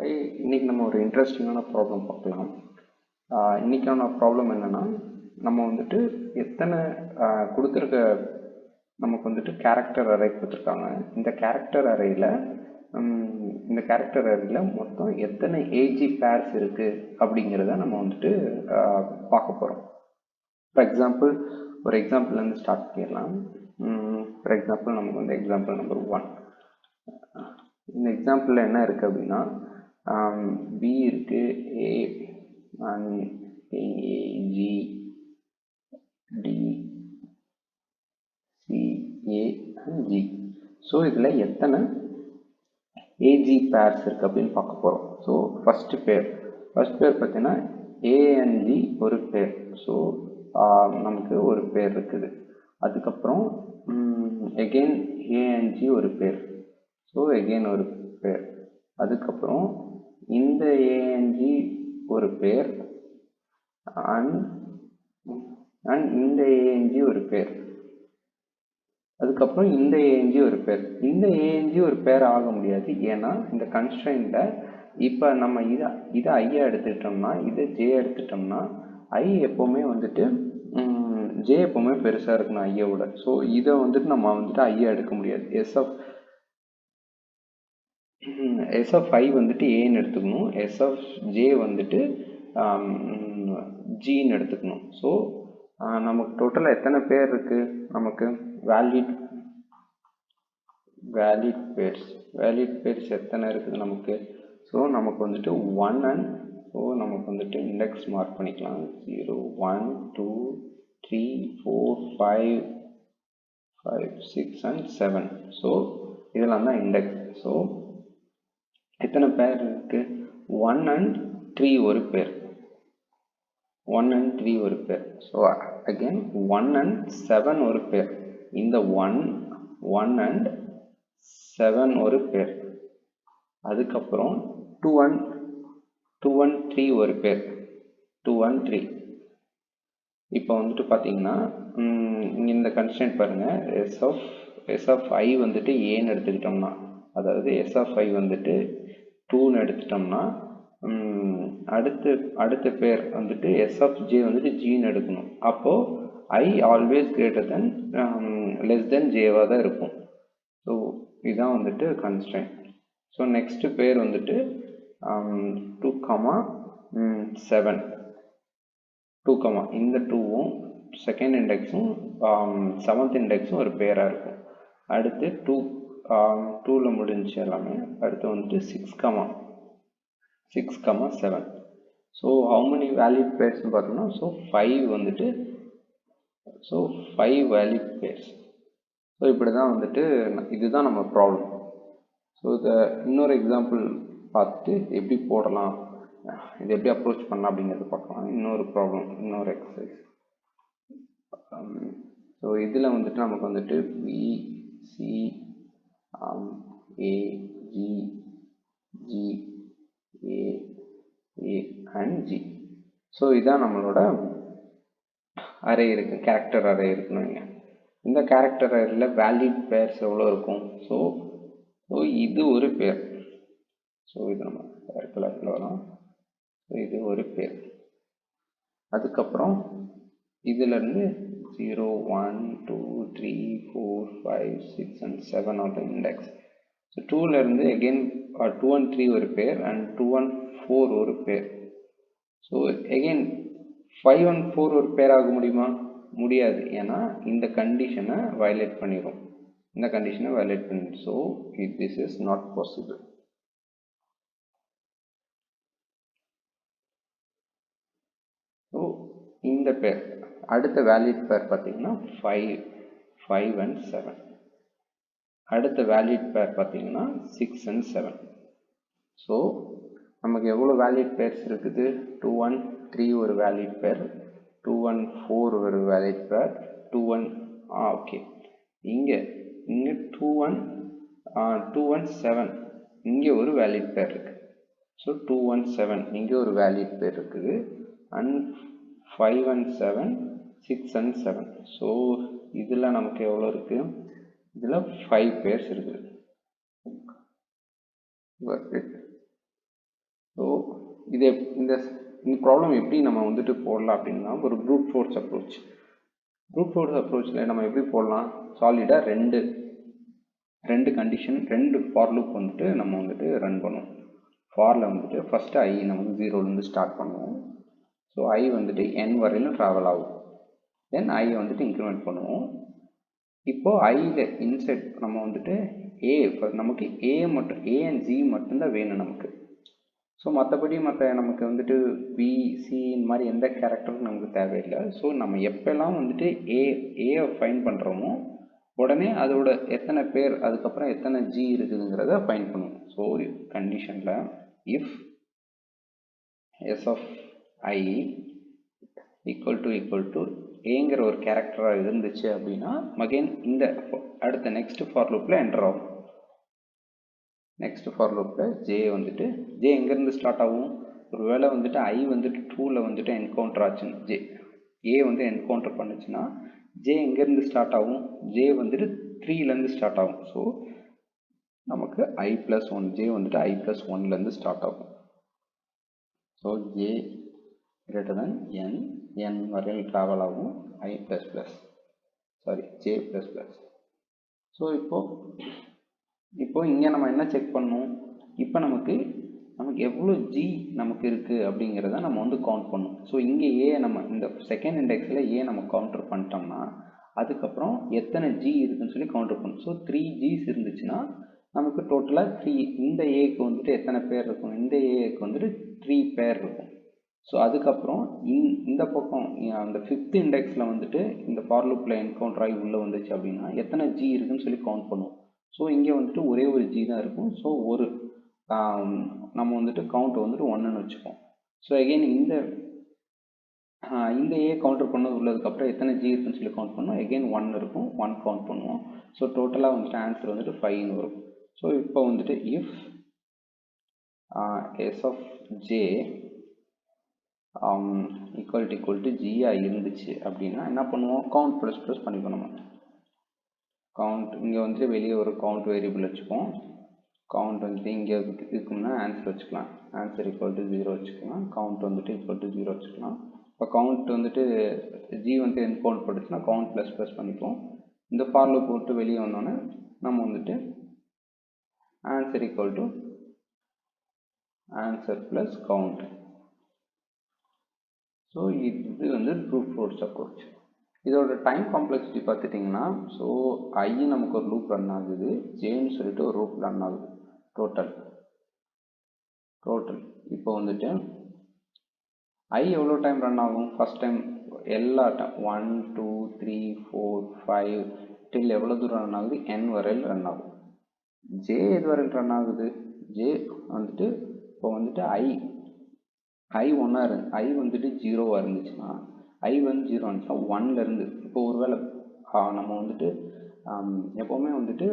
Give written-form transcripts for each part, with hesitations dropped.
இன்னைக்கு நம்ம ஒரு இன்ட்ரெஸ்டிங்கான ப்ராப்ளம் பார்க்கலாம். இன்னைக்கான ப்ராப்ளம் என்னன்னா, நம்ம வந்துட்டு எத்தனை கொடுத்துருக்க நமக்கு வந்துட்டு கேரக்டர் அரே கொடுத்துருக்காங்க. இந்த கேரக்டர் அரேயில் மொத்தம் எத்தனை ஏஜி பேர்ஸ் இருக்கு அப்படிங்கிறத நம்ம வந்துட்டு பார்க்க போகிறோம். ஒரு எக்ஸாம்பிள்லேருந்து ஸ்டார்ட் பண்ணிடலாம். ஃபார் எக்ஸாம்பிள் நமக்கு வந்து எக்ஸாம்பிள் நம்பர் 1. இந்த எக்ஸாம்பிளில் என்ன இருக்குது அப்படின்னா, B இருக்கு, A and A, G, D, C, A and G. So இதில் எத்தனை AG பேர்ஸ் இருக்குது அப்படின்னு பார்க்க போகிறோம். ஸோ ஃபஸ்ட் பேர் பார்த்தீங்கன்னா A and G ஒரு பேர். ஸோ நமக்கு ஒரு பேர் இருக்குது. அதுக்கப்புறம் எகெயின் A and G ஒரு பேர். ஸோ எகெயின் ஒரு பேர். அதுக்கப்புறம் இந்த A and G ஒரு பேர் அண்ட் இந்த A and G ஒரு பேர். அதுக்கப்புறம் இந்த A and G ஒரு பேர். இந்த A and G ஒரு பேர் ஆக முடியாது, ஏன்னா இந்த கன்ஸ்ட்ரெயின்ட்டில் இப்போ நம்ம இதை ஐயா எடுத்துக்கிட்டோம்னா, இதை ஜே எடுத்துட்டோம்னா ஐ எப்போவுமே வந்துட்டு ஜே எப்போவுமே பெருசாக இருக்கணும் ஐயோட. ஸோ இதை வந்துட்டு நம்ம வந்துட்டு ஐயா எடுக்க முடியாது. எஸ் ஆஃப் ஐ வந்துட்டு ஏன்னு எடுத்துக்கணும், எஸ் ஆஃப் ஜே வந்துட்டு ஜின்னு எடுத்துக்கணும். ஸோ நமக்கு டோட்டலாக எத்தனை பேர் இருக்குது? நமக்கு வேலிட் பேர்ஸ் எத்தனை இருக்குது நமக்கு? ஸோ நமக்கு வந்துட்டு 1 and ஸோ நமக்கு வந்துட்டு இண்டெக்ஸ் மார்க் பண்ணிக்கலாம். 0, 1, 2, 3, 4, 5, 6 and 7. ஸோ இதெல்லாம் தான் இண்டெக்ஸ். ஸோ எத்தனை பேர் இருக்கு? 1 and 3 ஒரு பேர். 1 and 3 ஒரு பேர். ஸோ அகெயின் 1 and 7 ஒரு பேர். இந்த 1 and 7 ஒரு பேர். அதுக்கப்புறம் 2 and 3 ஒரு பேர். 2 and 3. இப்போ வந்துட்டு பார்த்தீங்கன்னா இந்த கன்ஸ்டன்ட் பாருங்கள், எஸ் ஆஃப் ஐ வந்துட்டு ஏன்னு எடுத்துக்கிட்டோம்னா, அதாவது எஸ் ஆஃப் ஐ வந்துட்டு 2ன்னு எடுத்துட்டோம்னா அடுத்த பேர் வந்துட்டு எஸ் ஆஃப் ஜே வந்துட்டு ஜின்னு எடுக்கணும். அப்போது I always greater than less than ஜேவாக தான் இருக்கும். ஸோ இதுதான் வந்துட்டு கன்ஸ்ட்ரெயின்ட். ஸோ நெக்ஸ்ட் பேர் வந்துட்டு 2, 7. இந்த 2வும் செகண்ட் இண்டெக்ஸும் 7th இண்டெக்ஸும் ஒரு பேராக இருக்கும். அடுத்து 2ல் முடிஞ்சு எல்லாமே. அடுத்து வந்துட்டு 6, 7. ஸோ ஹவு மெனி வேலிட் பேர்ஸ்னு பார்த்தோம்னா, ஸோ 5 வந்துட்டு, ஸோ 5 வேலிட் பேர்ஸ். ஸோ இப்படி தான் வந்துட்டு இதுதான் நம்ம ப்ராப்ளம். ஸோ இதை இன்னொரு எக்ஸாம்பிள் பார்த்துட்டு எப்படி போடலாம், இது எப்படி அப்ரோச் பண்ணலாம் அப்படிங்கிறத பார்க்கலாம். இன்னொரு ப்ராப்ளம், இன்னொரு எக்ஸசைஸ். ஸோ இதில் வந்துட்டு நமக்கு வந்துட்டு B, C, A, G, A and G. So இதான் நம்மளோட அரே இருக்கு, கேரக்டர் அரே இருக்குன்னு. இந்த கேரக்டர் அரேயில் வேலிட் பேர்ஸ் எவ்வளோ இருக்கும்? ஸோ இது ஒரு பேர். ஸோ இது நம்ம கலரில் வரும். ஸோ இது ஒரு பேர். அதுக்கப்புறம் இதிலேருந்து 0, 1, 2, 3, 4, 5, 6 and 7 of the index. So 2லேருந்து எகெயின் 2 and 3 ஒரு பேர் அண்ட் 2 and 4 ஒரு பேர். ஸோ எகெயின் 5 and 4 ஒரு பேர் ஆக முடியுமா? முடியாது, ஏன்னா இந்த கண்டிஷனை வயலேட் பண்ணிடும். So this is not possible. So இந்த பேர் அடுத்த வேலிட் பேர் பார்த்தீங்கன்னா 5 and 7. அடுத்த வேலிட் பேர் பார்த்தீங்கன்னா 6 and 7. ஸோ நமக்கு எவ்வளோ வேலிட் பேர்ஸ் இருக்குது? 2 and 3 ஒரு வேலிட் பேர், 2 and 4 ஒரு வேலிட் பேர், 2 and ஓகே, இங்கே 2 and 7 இங்கே ஒரு வேலிட் பேர் இருக்குது. ஸோ 2 and 7 இங்கே ஒரு வேலிட் பேர் இருக்குது அண்ட் 5 and 7, 6 and 7. ஸோ இதில் நமக்கு எவ்வளோ இருக்குது? இதில் 5 பேர்ஸ் இருக்குது. இது இந்த ப்ராப்ளம் எப்படி நம்ம வந்துட்டு போடலாம் அப்படின்னா ஒரு brute force approach. Brute force அப்ரோச்சில் நம்ம எப்படி போடலாம், சாலிடாக ரெண்டு கண்டிஷன், ரெண்டு ஃபார் லூப் வந்துட்டு நம்ம வந்துட்டு ரன் பண்ணுவோம். ஃபாரில் வந்துட்டு ஃபஸ்ட்டு ஐ நமக்கு 0லேருந்து ஸ்டார்ட் பண்ணுவோம். ஸோ ஐ வந்துட்டு n வரையிலும் ட்ராவல் ஆகும். தென் ஐ வந்துட்டு இன்க்ரிமெண்ட் பண்ணுவோம். இப்போது ஐயில் இன்செட் நம்ம வந்துட்டு ஏ, நமக்கு ஏ அண்ட் ஜி மட்டும்தான் வேணும் நமக்கு. ஸோ மற்றபடி நமக்கு வந்துட்டு பி, சி இந்த மாதிரி எந்த கேரக்டரும் நமக்கு தேவையில்லை. ஸோ நம்ம எப்போல்லாம் வந்துட்டு ஏவை ஃபைண்ட் பண்ணுறோமோ உடனே அதோட எத்தனை பேர் அதுக்கப்புறம் எத்தனை ஜி இருக்குதுங்கிறத ஃபைண்ட் பண்ணுவோம். ஸோ கண்டிஷனில் if S of I equal to ஏங்கிற ஒரு கேரக்டராக இருந்துச்சு அப்படின்னா அகெயின் இந்த அடுத்த நெக்ஸ்ட் ஃபார் லூப்பில் என்டர் ஆகும். நெக்ஸ்ட் ஃபார் லூப்பில் ஜே வந்துட்டு ஜே எங்கேருந்து ஸ்டார்ட் ஆகும், ஒரு வேளை வந்துட்டு ஐ வந்துட்டு 2ல் வந்துட்டு என்கவுண்டர் ஆச்சுன்னு ஏ வந்து என்கவுண்டர் பண்ணுச்சுன்னா ஜே எங்கேருந்து ஸ்டார்ட் ஆகும், ஜே வந்துட்டு 3லேருந்து ஸ்டார்ட் ஆகும். ஸோ நமக்கு i+1 ஜே வந்துட்டு i+1லேருந்து ஸ்டார்ட் ஆகும். So J greater than n வரையில் ட்ராவல் ஆகும் ஜே ++. ஸோ இப்போ இங்கே நம்ம என்ன செக் பண்ணணும், இப்போ நமக்கு எவ்வளோ ஜி நமக்கு இருக்குது அப்படிங்கிறத நம்ம வந்து கவுண்ட் பண்ணணும். ஸோ இங்கே நம்ம இந்த செகண்ட் இண்டெக்ஸில் நம்ம கவுண்டர் பண்ணிட்டோம்னா அதுக்கப்புறம் எத்தனை ஜி இருக்குதுன்னு சொல்லி கவுண்டர் பண்ணணும். ஸோ 3 ஜிஸ் இருந்துச்சுன்னா நமக்கு டோட்டலாக 3, இந்த ஏக்கு வந்துட்டு எத்தனை பேர் இருக்கும், இந்த ஏக்கு வந்துட்டு 3 பேர் இருக்கும். ஸோ அதுக்கப்புறம் இந்த பக்கம் அந்த 5th இண்டெக்ஸில் வந்துட்டு இந்த ஃபார் லூப்பில் என்கவுண்டர் ஆகி உள்ளே வந்துச்சு அப்படின்னா எத்தனை ஜி இருக்குதுன்னு சொல்லி கவுண்ட் பண்ணுவோம். ஸோ இங்கே வந்துட்டு ஒரே ஒரு ஜி தான் இருக்கும். ஸோ நம்ம வந்துட்டு கவுண்ட் வந்துட்டு 1ன்னு வச்சுப்போம். ஸோ அகெயின் இந்த ஏ கவுண்டர் பண்ணது உள்ளதுக்கப்புறம் எத்தனை ஜி இருக்குன்னு சொல்லி கவுண்ட் பண்ணுவோம். அகெயின் 1 இருக்கும், 1 கவுண்ட் பண்ணுவோம். ஸோ டோட்டலாக வந்துட்டு ஆன்சர் வந்துட்டு 5ன்னு வரும். ஸோ இப்போ வந்துட்டு if S of J equal to ஜியாக இருந்துச்சு அப்படின்னா என்ன பண்ணுவோம், கவுண்ட் ப்ளஸ் பண்ணிக்கணும். கவுண்ட் இங்கே வந்துட்டு வெளியே ஒரு கவுண்ட் வேரியபிள் வச்சுப்போம். கவுண்ட் வந்துட்டு இங்கே இருக்குன்னா ஆன்சர் வச்சுக்கலாம், ஆன்சர் ஈக்குவல் டு 0 வச்சுக்கலாம். கவுண்ட் வந்துட்டு ஈக்குவல் டு 0 வச்சுக்கலாம். இப்போ கவுண்ட் வந்துட்டு ஜி வந்து என்கவுண்ட் பண்ணுச்சுன்னா கவுண்ட் ப்ளஸ் பண்ணிப்போம். இந்த ஃபார் லூப் விட்டு வெளியே வந்தோன்னே நம்ம வந்துட்டு answer equal to answer plus count. So இது வந்து ப்ரூட் ஃபோர்ஸ் அப்ரோச். இதோட டைம் காம்ப்ளெக்சிட்டி பார்த்துட்டிங்கன்னா ஸோ ஐ நமக்கு ஒரு லூப் ரன் ஆகுது, ஜேன்னு சொல்லிட்டு ஒரு லூப் ரன் ஆகுது. டோட்டல் இப்போ வந்துட்டு ஐ எவ்வளோ டைம் ரன் ஆகும், ஃபஸ்ட் டைம் எல்லா டைம் 1 2 3 4 5 டில் எவ்வளோ தூரம் ரன் ஆகுது, n வரையில் ரன் ஆகும். ஜே எது வரையில் ரன் ஆகுது, ஜே வந்துட்டு இப்போ வந்துட்டு ஐ வந்துட்டு 0வாக இருந்துச்சுன்னா ஐ வந்து 0 இருந்துச்சுன்னா 1லேருந்து இப்போ ஒருவேளை நம்ம வந்துட்டு எப்போவுமே வந்துட்டு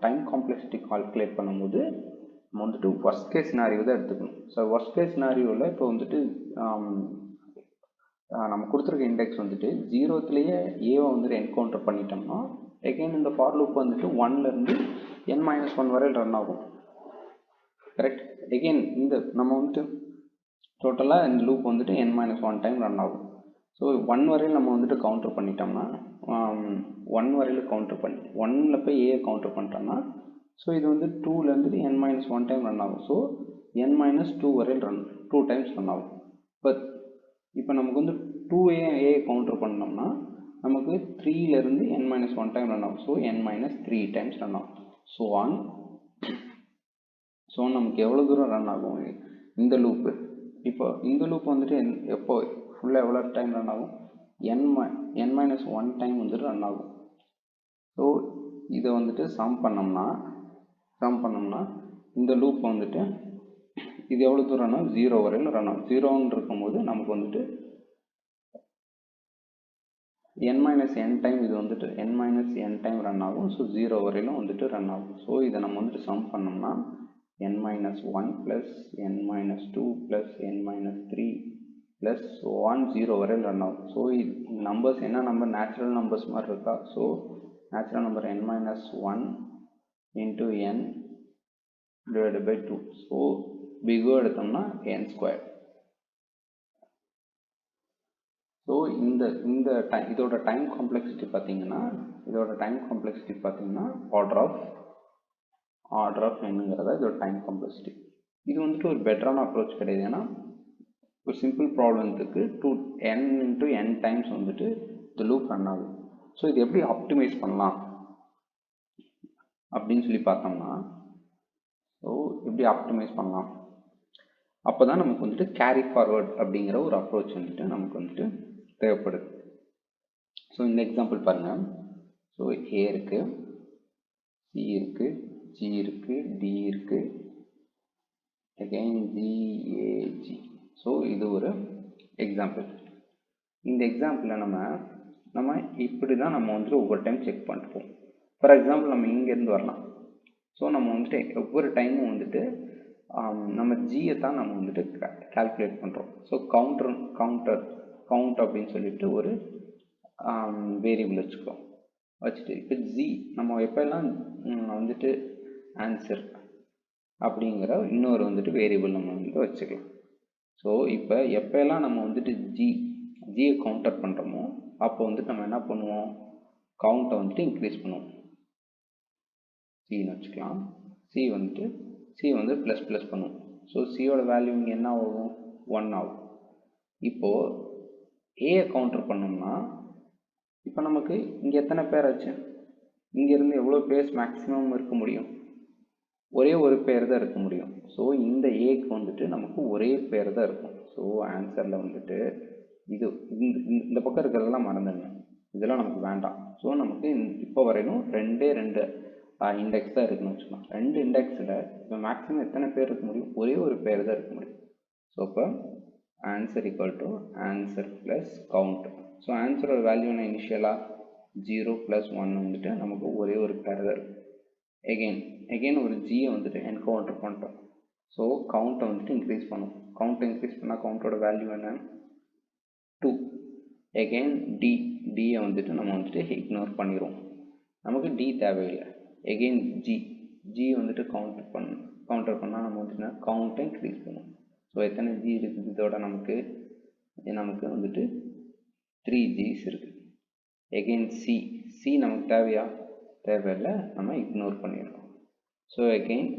டைம் காம்ப்ளெக்சிட்டி கால்குலேட் பண்ணும்போது நம்ம வந்துட்டு ஒர்ஸ்ட் கேஸ் சினாரியோ தான் எடுத்துக்கணும். ஸோ ஒர்ஸ்ட் கேஸ் சினாரியோவில் இப்போ வந்துட்டு நம்ம கொடுத்துருக்க இண்டெக்ஸ் வந்துட்டு 0த்துலேயே ஏவை வந்துட்டு என்கவுண்டர் பண்ணிட்டோம்னா எகெயின் இந்த ஃபார் லூப் வந்துட்டு 1லேருந்து n-1 வரையில் ரன் ஆகும். கரெக்ட். எகெயின் இந்த நம்ம வந்துட்டு டோட்டலாக இந்த லூப் வந்துட்டு n-1 டைம் ரன் ஆகும். ஸோ 1 வரையில் நம்ம வந்துட்டு கவுண்டர் பண்ணிட்டோம்னா 1 வரையில் கவுண்டர் பண்ணி 1ல் போய் ஏ கவுண்டர் பண்ணிட்டோம்னா ஸோ இது வந்து 2லேருந்து n-1 டைம் ரன் ஆகும். ஸோ n-2 வரையில் 2 டைம்ஸ் ரன் ஆகும். இப்போ நமக்கு வந்து 2ஏ கவுண்டர் பண்ணோம்னா நமக்கு 3லேருந்து n-1 டைம் ரன் ஆகும். ஸோ n-3 டைம்ஸ் ரன் ஆகும். ஸோ நமக்கு எவ்வளோ தூரம் ரன் ஆகும் இந்த லூப்பு. இப்போ இந்த லூப் வந்துட்டு எப்போ ஃபுல்லாக எவ்வளோ டைம் ரன் ஆகும், n-1 டைம் வந்துட்டு ரன் ஆகும். ஸோ இதை வந்துட்டு சம் பண்ணோம்னா இந்த லூப் வந்துட்டு இது எவ்வளோ தூரம்னா 0 வரையில் ரன் ஆகும். 0ன்னு இருக்கும்போது நமக்கு வந்துட்டு n-n டைம் இது வந்துட்டு n-n டைம் ரன் ஆகும். ஸோ 0 வரையிலும் வந்துட்டு ரன் ஆகும். ஸோ இதை நம்ம வந்துட்டு சம் பண்ணோம்னா n-1 plus n-2 plus n-3 plus 0 வரையில் ரன் ஆகும். ஸோ இது நம்பர்ஸ் என்ன நம்பர், நேச்சுரல் நம்பர்ஸ் மாதிரி இருக்கா. So natural number n-1 into n divided by 2. So big O எடுத்தோம்னா n ஸ்கொயர். ஸோ இதோட டைம் காம்ப்ளெக்சிட்டி பார்த்தீங்கன்னா ஆர்டர் ஆஃப் என்னங்கிறத இதோட டைம் காம்ப்ளெக்சிட்டி. இது வந்துட்டு ஒரு பெட்டரான அப்ரோச் கிடையாது. ஏன்னா ஒரு சிம்பிள் ப்ராப்ளத்துக்கு n டைம்ஸ் வந்துட்டு இந்த லூப் ரன் ஆகும். ஸோ இது எப்படி ஆப்டிமைஸ் பண்ணலாம் அப்படின்னு சொல்லி பார்த்தோம்னா, அப்போ தான் நமக்கு வந்துட்டு கேரி ஃபார்வர்ட் அப்படிங்கிற ஒரு அப்ரோச் வந்துட்டு நமக்கு வந்துட்டு தேவைப்படுது. ஸோ இந்த எக்ஸாம்பிள் பாருங்கள். ஸோ ஏ இருக்குது, சி இருக்குது, ஜி இருக்குது, டி இருக்குது, அகைன் ஜிஏஜி. ஸோ இது ஒரு எக்ஸாம்பிள். இந்த எக்ஸாம்பிளில் நம்ம இப்படி தான் நம்ம வந்துட்டு ஒவ்வொரு டைம் செக் பண்ணிப்போம். ஃபார் எக்ஸாம்பிள் நம்ம இங்கேருந்து வரலாம். ஸோ நம்ம வந்துட்டு ஒவ்வொரு டைமும் வந்துட்டு நம்ம ஜியை தான் நம்ம வந்துட்டு கால்குலேட் பண்ணுறோம். ஸோ கவுண்ட் அப்படின்னு சொல்லிட்டு ஒரு வேரியபிள் வச்சுட்டு இப்போ ஜி நம்ம எப்போல்லாம் வந்துட்டு ஆன்சர் அப்படிங்கிற இன்னொரு வந்துட்டு வேரியபிள் நம்ம வந்து வச்சுக்கலாம். ஸோ இப்போ எப்போல்லாம் நம்ம வந்துட்டு ஜியை கவுண்டர் பண்ணுறோமோ அப்போ வந்துட்டு நம்ம என்ன பண்ணுவோம், கவுண்ட்டை வந்துட்டு இன்க்ரீஸ் பண்ணுவோம். சின்னு வச்சுக்கலாம். சி வந்து ப்ளஸ் ப்ளஸ் பண்ணுவோம். ஸோ சியோட வேல்யூ இங்கே என்ன ஆகும், 1 ஆகும். இப்போது ஏயை கவுண்டர் பண்ணோம்னா இப்போ நமக்கு இங்கே எத்தனை பேர் ஆச்சு, இங்கேருந்து எவ்வளோ பேர்ஸ் மேக்ஸிமம் இருக்க முடியும், ஒரே ஒரு பேர் தான் இருக்க முடியும். ஸோ இந்த ஏக்கு வந்துட்டு நமக்கு ஒரே பேர் தான் இருக்கும். ஸோ ஆன்சரில் வந்துட்டு இது இந்த பக்கம் இருக்கிறதெல்லாம் மறந்துடுங்க, இதெல்லாம் நமக்கு வேண்டாம். ஸோ நமக்கு இப்போ வரையிலும் ரெண்டு இண்டெக்ஸ் தான் இருக்குன்னு வச்சுக்கலாம். 2 இண்டெக்ஸில் இப்போ மேக்ஸிமம் எத்தனை பேர் இருக்க முடியும், ஒரே ஒரு பேர் தான் இருக்க முடியும். ஸோ இப்போ answer equal to answer plus count. So ஆன்சரோட வேல்யூ என்ன, இனிஷியலாக 0 + 1 வந்துட்டு நமக்கு ஒரே ஒரு பேர் தான் இருக்கும். எகெயின் ஒரு ஜியை வந்துட்டு என்கவுண்டர் பண்ணிட்டோம். ஸோ கவுண்ட்டை வந்துட்டு இன்க்ரீஸ் பண்ணும். கவுண்ட்டை இன்க்ரீஸ் பண்ணால் கவுண்டோட வேல்யூ என்ன, 2. எகெயின் டியை வந்துட்டு நம்ம வந்துட்டு இக்னோர் பண்ணிடுவோம், நமக்கு டி தேவையில்லை. எகெயின் ஜி வந்துட்டு கவுண்டர் பண்ணால் நம்ம வந்துட்டு கவுண்ட்டை இன்க்ரீஸ் பண்ணுவோம். ஸோ எத்தனை ஜி இருக்குது, இதோட நமக்கு வந்துட்டு 3 G's இருக்குது. எகெயின் சி நமக்கு தேவையில்லை, நம்ம இக்னோர் பண்ணிடுறோம். ஸோ எகெயின்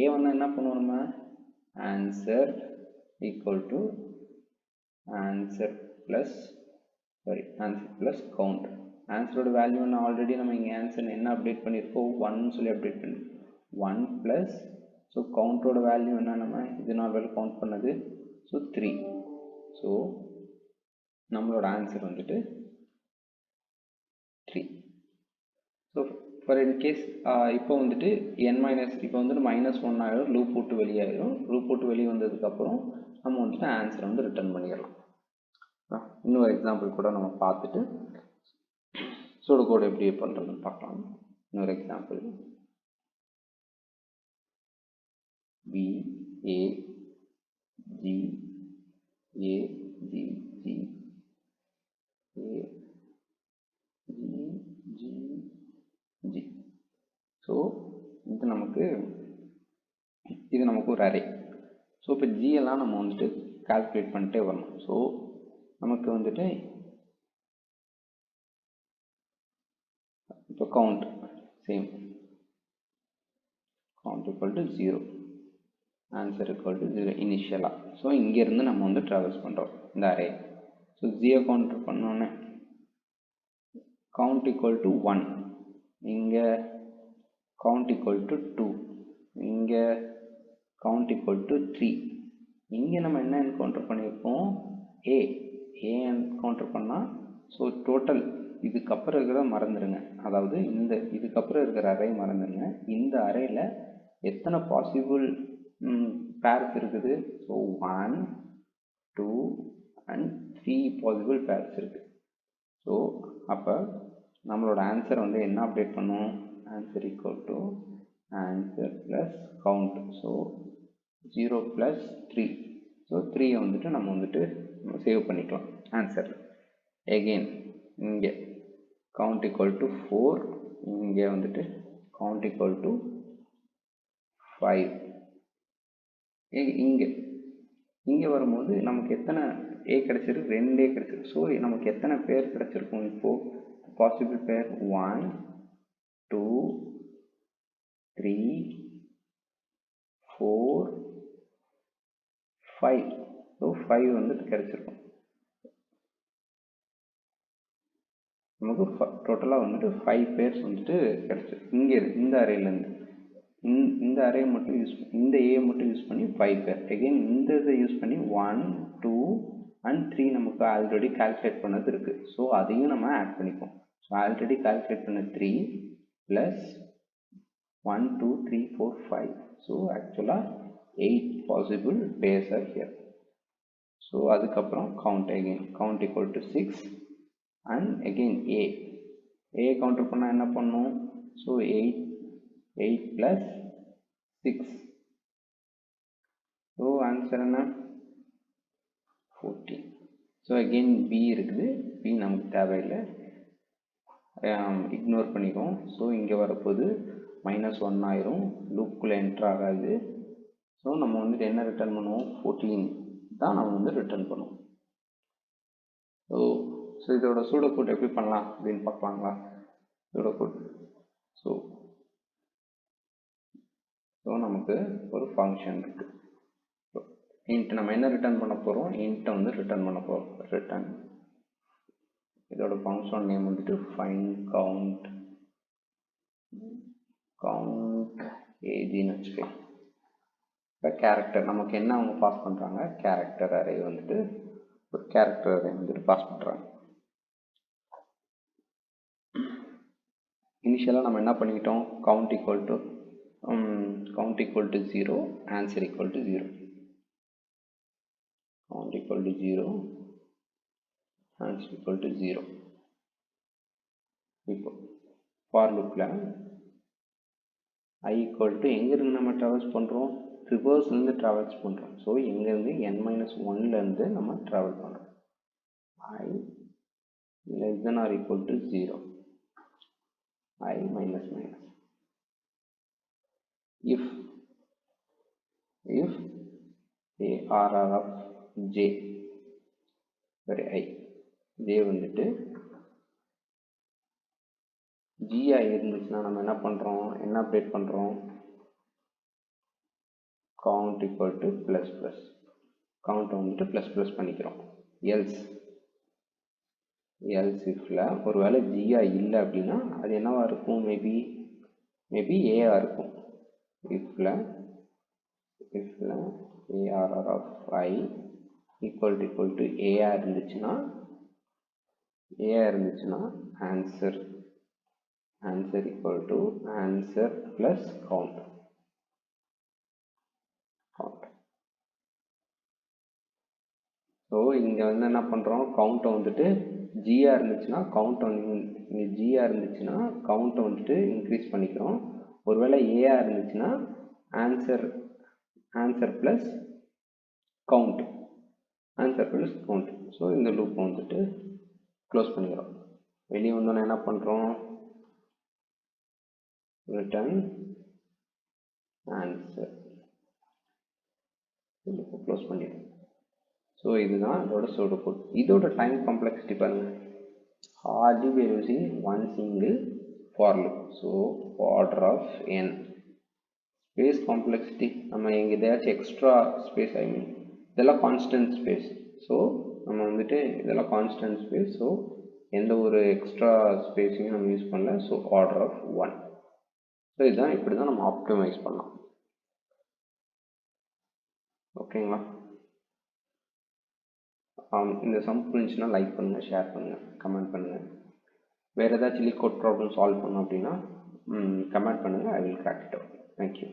ஏ வந்து என்ன பண்ணுவோம், நம்ம answer equal to answer plus count. ஆன்சரோட வேல்யூ ஆல்ரெடி நம்ம இங்கே ஆன்சர் என்ன அப்டேட் பண்ணியிருக்கோம், 1 சொல்லி அப்டேட் பண்ணியிருக்கோம். 1 ப்ளஸ் ஸோ கவுண்டரோட வேல்யூ என்ன, நம்ம இது நாள் வேல்யூ கவுண்ட் பண்ணது, ஸோ 3. ஸோ நம்மளோட ஆன்சர் வந்துட்டு 3. ஸோ ஃபார் இன்கேஸ் இப்போ வந்துட்டு இப்போ வந்துட்டு -1 ஆகிடும், லூப் விட்டு வெளியாகிடும். லூப் விட்டு வெளியே வந்ததுக்கப்புறம் நம்ம வந்துட்டு ஆன்சரை வந்து ரிட்டர்ன் பண்ணிடலாம். இன்னொரு எக்ஸாம்பிள் கூட நம்ம பார்த்துட்டு கோடு எப்படி பண்ணுறதுன்னு பார்க்கலாம். இன்னொரு example, B A G A G G A G G G. So இது நமக்கு ஒரு அரே. ஸோ இப்போ ஜியெல்லாம் நம்ம வந்துட்டு கால்குலேட் பண்ணிட்டே வரணும். ஸோ நமக்கு வந்துட்டு இப்போ count same, count equal to 0, answer equal to 0 இனிஷியலாக. ஸோ இங்கேருந்து நம்ம வந்து ட்ராவல்ஸ் பண்ணுறோம் இந்த அரே. ஸோ ஜியோ கவுண்டர் பண்ணோன்னே கவுண்ட் ஈக்குவல் டு 1, இங்கே கவுண்ட் ஈக்குவல் டு 2, இங்கே கவுண்ட் ஈக்குவல் டு 3. இங்கே நம்ம என்ன என்கவுண்டர் பண்ணியிருக்கோம், ஏ என்கவுண்டர் பண்ணால். ஸோ டோட்டல் இதுக்கப்புறம் இருக்கிறத மறந்துடுங்க, அதாவது இதுக்கப்புறம் இருக்கிற அரே மறந்துடுங்க. இந்த அரேயில் எத்தனை பாசிபிள் பேர்ஸ் இருக்குது, ஸோ 1 2 and 3 பாசிபிள் பேர்ஸ் இருக்குது. ஸோ அப்போ நம்மளோட ஆன்சர் வந்து என்ன அப்டேட் பண்ணும், answer equal to answer plus count. So 0 + 3. So 3 வந்துட்டு நம்ம வந்துட்டு சேவ் பண்ணிக்கலாம் ஆன்சர். எகெயின் இங்கே கவுண்ட் ஈக்குவல் டு 4, இங்கே வந்துட்டு கவுண்ட் ஈக்குவல் டு 5. இங்கே இங்கே வரும்போது நமக்கு எத்தனை ஏ கிடச்சிருக்கு, 2 கிடச்சிருக்கு. ஸோ நமக்கு எத்தனை பேர் கிடச்சிருக்கும் இப்போது? பாசிபிள் பேர் 1 2 3 4 5. ஸோ 5 வந்துட்டு கிடச்சிருக்கும். நமக்கு டோட்டலாக வந்துட்டு 5 பேர்ஸ் வந்துட்டு கிடச்சிருக்கு. இங்கே இந்த அரேலேருந்து இந்த அரே மட்டும் இந்த ஏ மட்டும் யூஸ் பண்ணி 5 பேர். அகெயின் இந்த இதை யூஸ் பண்ணி 1 2 and 3 நமக்கு ஆல்ரெடி கால்குலேட் பண்ணது இருக்குது. ஸோ அதையும் நம்ம ஆட் பண்ணிப்போம். ஸோ ஆல்ரெடி கால்குலேட் பண்ண 3 ப்ளஸ் 1 2 3 4 5. ஸோ ஆக்சுவலாக 8 possible pairs are here. So அதுக்கப்புறம் count again count equal to 6 and again a counter பண்ணால் என்ன பண்ணும்? So 8 plus 6. ஸோ ஆன்சர் என்ன? 14. ஸோ again b இருக்குது. b நமக்கு தேவையில்லை, இக்னோர் பண்ணிக்குவோம். ஸோ இங்கே வரப்போது -1 ஆயிரும், லூப்புக்குள்ளே என்ட்ரு ஆகாது. ஸோ நம்ம வந்துட்டு என்ன ரிட்டர்ன் பண்ணுவோம்? 14 தான் நம்ம வந்து ரிட்டர்ன் பண்ணுவோம். ஸோ இதோட சூடோ கோட் எப்படி பண்ணலாம் அப்படின்னு பார்க்கலாங்களா? Pseudo code. ஸோ நமக்கு ஒரு ஃபங்க்ஷன் இருக்குது. இன்ட் நம்ம என்ன ரிட்டர்ன் பண்ண போகிறோம்? இன்ட்டை வந்து ரிட்டர்ன் பண்ண போகிறோம். ரிட்டர்ன் இதோட ஃபங்க்ஷன் நேம் வந்துட்டு ஃபைண்ட் கவுண்ட் ஏஜின்னு வச்சுக்கலாம். இப்போ கேரக்டர் நமக்கு என்ன அவங்க பாஸ் பண்ணுறாங்க? கேரக்டர் அரே வந்துட்டு ஒரு கேரக்டர் அரே வந்துட்டு பாஸ் பண்ணுறாங்க. இனிஷியலாக நம்ம என்ன பண்ணிக்கிட்டோம்? Count equal to 0, answer equal to 0. Count equal to 0, answer equal to 0. இப்போ ஃபார் லூப்பில் i ஈக்குவல் டு எங்கேருந்து நம்ம ட்ராவல்ஸ் பண்ணுறோம்? ரிவர்ஸ்லேருந்து ட்ராவல்ஸ் பண்ணுறோம். ஸோ எங்கேருந்து n-1லேருந்து நம்ம ட்ராவல் பண்ணுறோம். i less than or equal to 0. I minus. If ARR of j, sorry I, j வந்துட்டு gi இருந்துச்சுன்னா நம்ம என்ன பண்ணுறோம்? என்ன அப்டேட் பண்ணுறோம்? count equal to plus plus. count வந்துட்டு plus plus பண்ணிக்கிறோம். else ifல ஒருவேளை gi இல்லை அப்படின்னா அது என்னவா இருக்கும்? மேபி a இருக்கும். ifல ARR of I equal to a இருந்துச்சுன்னா answer equal to answer plus count. So இங்கே வந்து என்ன பண்ணுறோம்? கவுண்ட்டை வந்துட்டு ஜியா இருந்துச்சுன்னா கவுண்ட்டை இங்கே ஜியா இருந்துச்சுன்னா கவுண்ட்டை வந்துட்டு இன்க்ரீஸ் பண்ணிக்கிறோம். ஒருவேளை ஏஆ இருந்துச்சுன்னா ஆன்சர் ப்ளஸ் கவுண்ட். ஸோ இந்த லூப்பை வந்துட்டு க்ளோஸ் பண்ணிக்கிறோம். வெளியே வந்தோன்னா என்ன பண்ணுறோம்? Return answer. லூப்பை க்ளோஸ் பண்ணிடுறோம். ஸோ இதுதான் இதோட சூடோ கோட். இதோட டைம் காம்ப்ளெக்சிட்டி பாருங்கள். hardly we are using one single for loop. So order of n. Space complexity நம்ம எங்கே ஏதாச்சும் எக்ஸ்ட்ரா ஸ்பேஸ் இதெல்லாம் கான்ஸ்டன்ட் ஸ்பேஸ். ஸோ நம்ம வந்துட்டு இதெல்லாம் கான்ஸ்டன்ட் ஸ்பேஸ். ஸோ எந்த ஒரு எக்ஸ்ட்ரா ஸ்பேஸையும் நம்ம யூஸ் பண்ணல. So order of 1. ஸோ இதுதான் இப்படி தான் நம்ம ஆப்டிமைஸ் பண்ணலாம். ஓகேங்களா? இந்த சம் புரிஞ்சுன்னா லைக் பண்ணுங்கள், ஷேர் பண்ணுங்கள், கமெண்ட் பண்ணுங்கள். வேறு ஏதாச்சும் லீக் கோட் ப்ராப்ளம் சால்வ் பண்ணணும் அப்படின்னா கமெண்ட் பண்ணுங்கள். I will crack it out. Thank you.